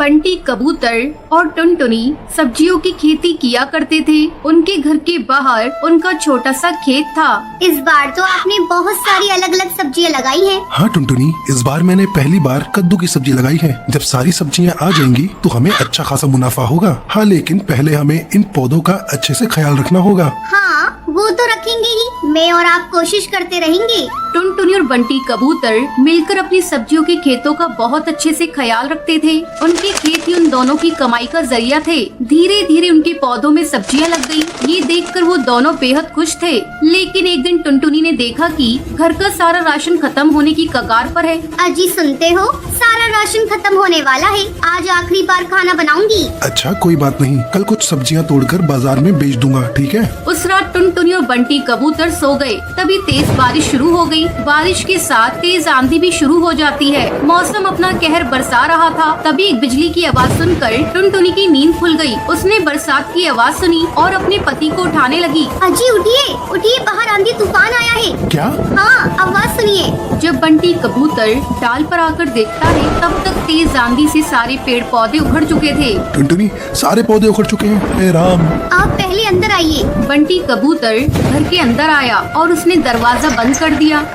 बंटी कबूतर और टुनटुनी सब्जियों की खेती किया करते थे। उनके घर के बाहर उनका छोटा सा खेत था। इस बार तो आपने बहुत सारी अलग अलग सब्जियां लगाई हैं। हाँ टुनटुनी, इस बार मैंने पहली बार कद्दू की सब्जी लगाई है। जब सारी सब्जियां आ जाएंगी तो हमें अच्छा खासा मुनाफा होगा। हाँ, लेकिन पहले हमें इन पौधों का अच्छे से ख्याल रखना होगा। हाँ, वो तो रखेंगे ही। मैं और आप कोशिश करते रहेंगे। टुनटुनी और बंटी कबूतर मिलकर अपनी सब्जियों के खेतों का बहुत अच्छे से ख्याल रखते थे। उनके खेत ही उन दोनों की कमाई का जरिया थे। धीरे धीरे उनके पौधों में सब्जियां लग गई। ये देखकर वो दोनों बेहद खुश थे। लेकिन एक दिन टुनटुनी ने देखा कि घर का सारा राशन खत्म होने की कगार पर है। अजी सुनते हो, सारा राशन खत्म होने वाला है। आज आखिरी बार खाना बनाऊंगी। अच्छा, कोई बात नहीं, कल कुछ सब्जियां तोड़कर बाजार में बेच दूंगा, ठीक है? उस रात टुनटुनी और बंटी कबूतर सो गए। तभी तेज बारिश शुरू हो गई। बारिश के साथ तेज आंधी भी शुरू हो जाती है। मौसम अपना कहर बरसा रहा था। तभी एक बिजली की आवाज सुनकर टुनटुनी की नींद खुल गई। उसने बरसात की आवाज सुनी और अपने पति को उठाने लगी। अजी उठिए, उठिए, बाहर आंधी तूफान आया है। क्या? हाँ, आवाज सुनिए। जब बंटी कबूतर डाल पर आकर देखता है तब तक तेज आंधी से सारे पेड़ पौधे उखड़ चुके थे। टुनटुनी, सारे पौधे उखड़ चुके हैं। हे राम! आप पहले अंदर आइए। बंटी कबूतर घर के अंदर आया और उसने दरवाजा बंद कर दिया।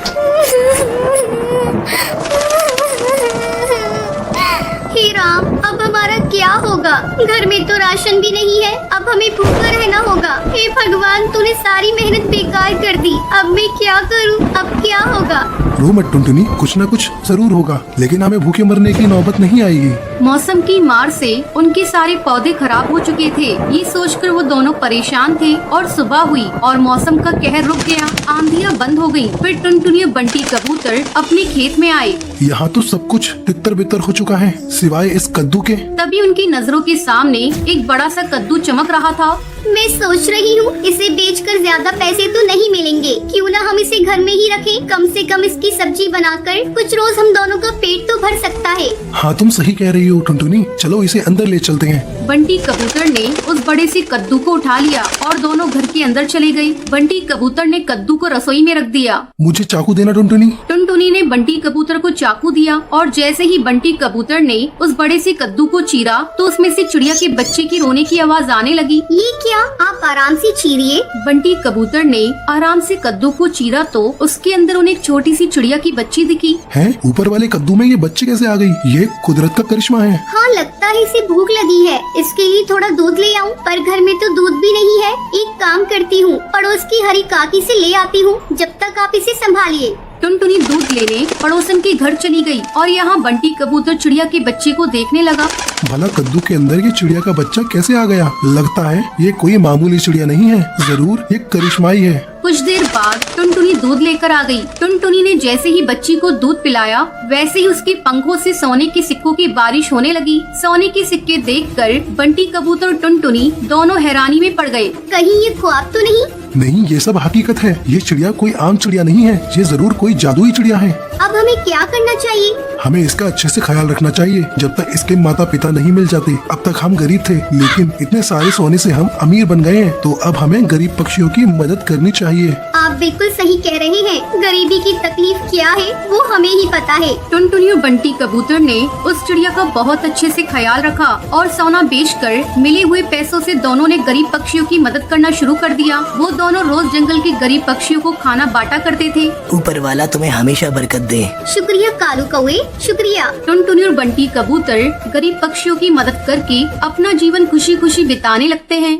हे राम, अब हमारा क्या होगा? घर में तो राशन भी नहीं है। अब हमें भूखा रहना होगा। हे भगवान, तूने सारी मेहनत बेकार कर दी। अब मैं क्या करूं? अब क्या होगा? रो मत टुनटुनी, कुछ न कुछ जरूर होगा, लेकिन हमें भूखे मरने की नौबत नहीं आएगी। मौसम की मार से उनके सारे पौधे खराब हो चुके थे। ये सोचकर वो दोनों परेशान थे और सुबह हुई और मौसम का कहर रुक गया। आंधियां बंद हो गयी। फिर टुनटुनी और बंटी कबूतर अपने खेत में आए। यहाँ तो सब कुछ तितर बितर हो चुका है, सिवाय इस कद्दू के। तभी उनकी नजरों के सामने एक बड़ा सा कद्दू चमक रहा था। मैं सोच रही हूँ, इसे बेचकर ज्यादा पैसे तो नहीं मिलेंगे। क्यों ना हम इसे घर में ही रखें? कम से कम इसकी सब्जी बनाकर कुछ रोज हम दोनों का पेट तो भर सकता है। हाँ, तुम सही कह रही हो टुनटुनी, चलो इसे अंदर ले चलते हैं। बंटी कबूतर ने उस बड़े से कद्दू को उठा लिया और दोनों घर के अंदर चले गए। बंटी कबूतर ने कद्दू को रसोई में रख दिया। मुझे चाकू देना टुनटुनी। टुनटुनी ने बंटी कबूतर को चाकू दिया और जैसे ही बंटी कबूतर ने उस बड़े से कद्दू को चीरा तो उसमें से चिड़िया के बच्चे की रोने की आवाज आने लगी। ये क्या? आप आराम से चीरिए। बंटी कबूतर ने आराम से कद्दू को चीरा तो उसके अंदर उन्हें एक छोटी सी चिड़िया की बच्ची दिखी। हैं? ऊपर वाले कद्दू में ये बच्चे कैसे आ गई? ये कुदरत का करिश्मा है। हाँ, लगता है इसे भूख लगी है। इसके लिए थोड़ा दूध ले आऊं, पर घर में तो दूध भी नहीं है। एक काम करती हूँ, पड़ोस की हरी काकी से ले आती हूँ। जब तक आप इसे संभालिए। टुनटुनी दूध लेने पड़ोसन के घर चली गई और यहाँ बंटी कबूतर चिड़िया के बच्चे को देखने लगा। भला कद्दू के अंदर ये चिड़िया का बच्चा कैसे आ गया? लगता है ये कोई मामूली चिड़िया नहीं है, जरूर ये करिश्माई है। कुछ देर बाद टुनटुनी दूध लेकर आ गई। टुनटुनी ने जैसे ही बच्ची को दूध पिलाया वैसे ही उसके पंखों से सोने के सिक्कों की बारिश होने लगी। सोने के सिक्के देखकर बंटी कबूतर और टुनटुनी दोनों हैरानी में पड़ गए। कहीं ये ख्वाब तो नहीं? नहीं, ये सब हकीकत है। ये चिड़िया कोई आम चिड़िया नहीं है, ये जरूर कोई जादुई चिड़िया है। अब हमें क्या करना चाहिए? हमें इसका अच्छे से ख्याल रखना चाहिए जब तक इसके माता पिता नहीं मिल जाते। अब तक हम गरीब थे, लेकिन इतने सारे सोने से हम अमीर बन गए हैं, तो अब हमें गरीब पक्षियों की मदद करनी चाहिए। आप बिल्कुल सही कह रहे हैं। गरीबी की तकलीफ क्या है वो हमें ही पता है। टुनटुनी और बंटी कबूतर ने उस चिड़िया का बहुत अच्छे से ख्याल रखा और सोना बेचकर मिले हुए पैसों से दोनों ने गरीब पक्षियों की मदद करना शुरू कर दिया। वो दोनों रोज जंगल के गरीब पक्षियों को खाना बांटा करते थे। ऊपर वाला तुम्हें हमेशा बरकत दे। शुक्रिया कालू कौवे, शुक्रिया। टुनटुनी और बंटी कबूतर गरीब पक्षियों की मदद करके अपना जीवन खुशी खुशी बिताने लगते हैं।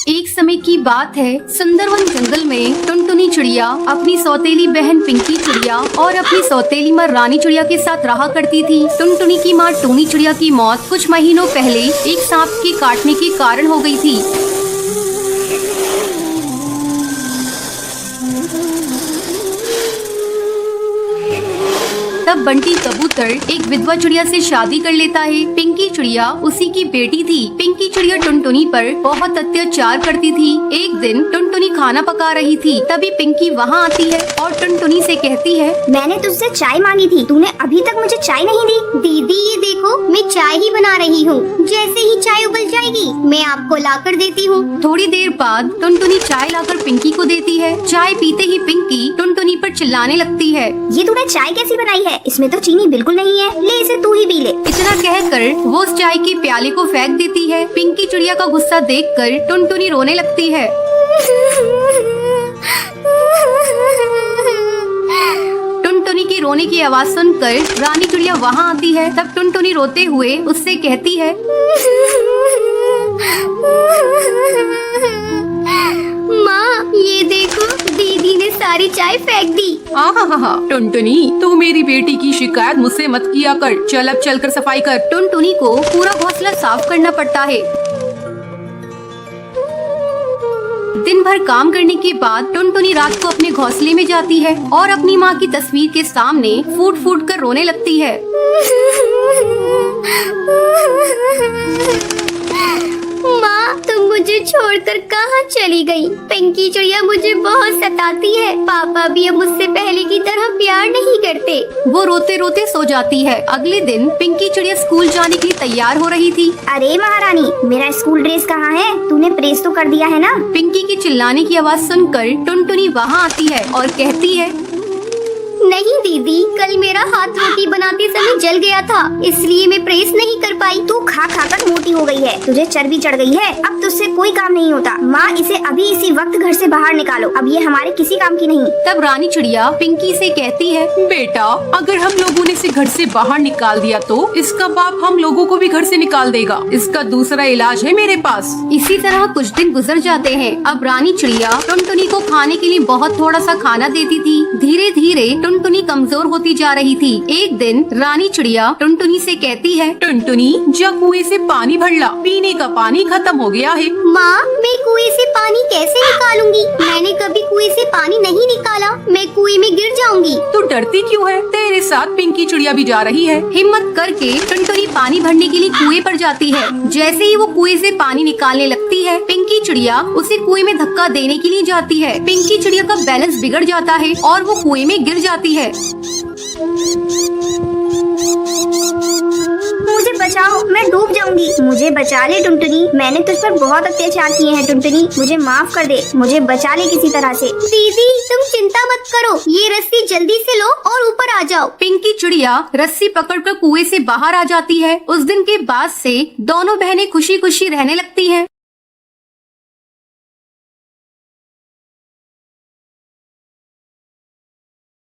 एक समय की बात है, सुंदरवन जंगल में टुनटुनी चिड़िया अपनी सौतेली बहन पिंकी चिड़िया और अपनी सौतेली माँ रानी चिड़िया के साथ रहा करती थी। टुनटुनी की माँ टूनी चिड़िया की मौत कुछ महीनों पहले एक सांप के काटने के कारण हो गई थी। तब बंटी कबूतर एक विधवा चिड़िया से शादी कर लेता है। पिंकी चिड़िया उसी की बेटी थी। पिंकी चिड़िया टुनटुनी पर बहुत अत्याचार करती थी। एक दिन टुनटुनी खाना पका रही थी, तभी पिंकी वहाँ आती है और टुनटुनी से कहती है, मैंने तुझसे चाय मांगी थी, तूने अभी तक मुझे चाय नहीं दी। दीदी ये देखो, मैं चाय ही बना रही हूँ, जैसे ही चाय उबल जाएगी मैं आपको लाकर देती हूँ। थोड़ी देर बाद टुनटुनी चाय लाकर पिंकी को देती है। चाय पीते ही पिंकी टुनटुनी पर चिल्लाने लगती है, ये तूने चाय कैसी बनाई है? इसमें तो चीनी बिल्कुल नहीं है, ले इसे तू ही पी ले। इतना कहकर वो उस चाय के प्याले को फेंक देती है। पिंकी चिड़िया का गुस्सा देखकर टुनटुनी रोने लगती है। टुनटुनी की रोने की आवाज सुनकर रानी चिड़िया वहाँ आती है। तब टुनटुनी रोते हुए उससे कहती है, माँ ये देखो, दीदी ने सारी चाय फेंक दी। आहा, टुनटुनी तू मेरी बेटी की शिकायत मुझसे मत किया कर। चल अब चलकर सफाई कर। टुनटुनी को पूरा घोंसला साफ करना पड़ता है। दिन भर काम करने के बाद टुनटुनी रात को अपने घोंसले में जाती है और अपनी माँ की तस्वीर के सामने फूट फूट कर रोने लगती है। माँ तुम मुझे छोड़कर कहाँ चली गई? पिंकी चिड़िया मुझे बहुत सताती है। पापा भी अब मुझसे पहले की तरह प्यार नहीं करते। वो रोते रोते सो जाती है। अगले दिन पिंकी चिड़िया स्कूल जाने के लिए तैयार हो रही थी। अरे महारानी, मेरा स्कूल ड्रेस कहाँ है? तूने प्रेस तो कर दिया है ना? पिंकी की चिल्लाने की आवाज सुनकर टुनटुनी वहाँ आती है और कहती है, नहीं दीदी, कल मेरा हाथ रोटी बनाते समय जल गया था, इसलिए मैं प्रेस नहीं कर पाई। तू खा खा कर मोटी हो गई है, तुझे चर्बी चढ़ गई है, अब तुझसे कोई काम नहीं होता। माँ इसे अभी इसी वक्त घर से बाहर निकालो, अब ये हमारे किसी काम की नहीं। तब रानी चिड़िया पिंकी से कहती है, बेटा अगर हम लोगों ने इसे घर से बाहर निकाल दिया तो इसका बाप हम लोगों को भी घर से निकाल देगा। इसका दूसरा इलाज है मेरे पास। इसी तरह कुछ दिन गुजर जाते हैं। अब रानी चिड़िया टुनटुनी को खाने के लिए बहुत थोड़ा सा खाना देती थी। धीरे धीरे टुनटुनी कमजोर होती जा रही थी। एक दिन रानी चिड़िया टुनटुनी से कहती है, टुनटुनी जा कुएं से पानी भर ला, पीने का पानी खत्म हो गया है। माँ मैं कुएं से पानी कैसे निकालूंगी? मैंने कभी कुएं से पानी नहीं निकाला, मैं कुएं में गिर जाऊंगी। तू डरती क्यों है? तेरे साथ पिंकी चिड़िया भी जा रही है। हिम्मत करके टुनटुनी पानी भरने के लिए कुएं पर जाती है। जैसे ही वो कुएं से पानी निकालने लगती है, पिंकी चिड़िया उसे कुएं में धक्का देने के लिए जाती है। पिंकी चिड़िया का बैलेंस बिगड़ जाता है और वो कुएं में गिर जाती है। मुझे बचाओ, मैं डूब जाऊंगी। मुझे बचा ले टुनटुनी, मैंने तुझ पर बहुत अत्याचार किए हैं टुनटुनी, मुझे माफ कर दे, मुझे बचा ले किसी तरह से। दीदी तुम चिंता मत करो, ये रस्सी जल्दी से लो और ऊपर आ जाओ। पिंकी चिड़िया रस्सी पकड़कर कुएं से बाहर आ जाती है। उस दिन के बाद से दोनों बहनें खुशी खुशी रहने लगती हैं।